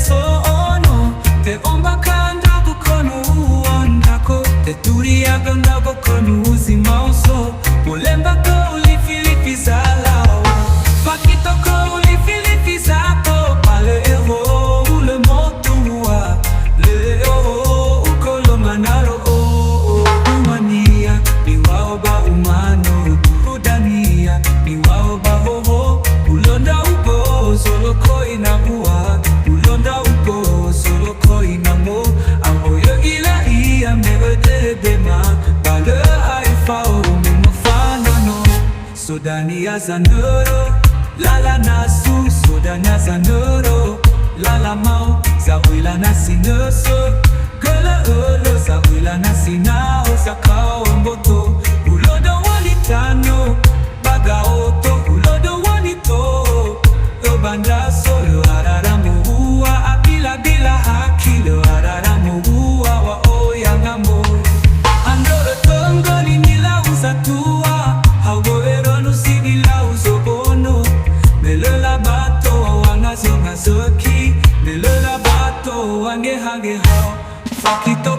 sono te ombakan ndra'ugö konu ondako te dunia ndra'ugö konu uzima uso ulemba KHÖU lifi-lifi zalawa FAKHITÖ KHÖU lifi-lifi zako pale evo ule motua leo ukoloma nalo umania ni waoba umano udania ni waoba hoho ulonda upo solo koina bua ulonda upo solo koina mo amoyo ila iya mebede bema bale haifao mimofano sodania zanero lala nasu sodania zanero lala mau zawila nasineso gala olo zawila nasinao sakao mboto ulodo walitano bagaoto ulodo wanito obanda solo hararamu huwa abila bila hakilo hararamu huwa wa oyangambo andoro tongoli nila usatua hawo eronu sigila usobono melela bato wangazo ngazoki melela bato wange hange hao FAKHITÖ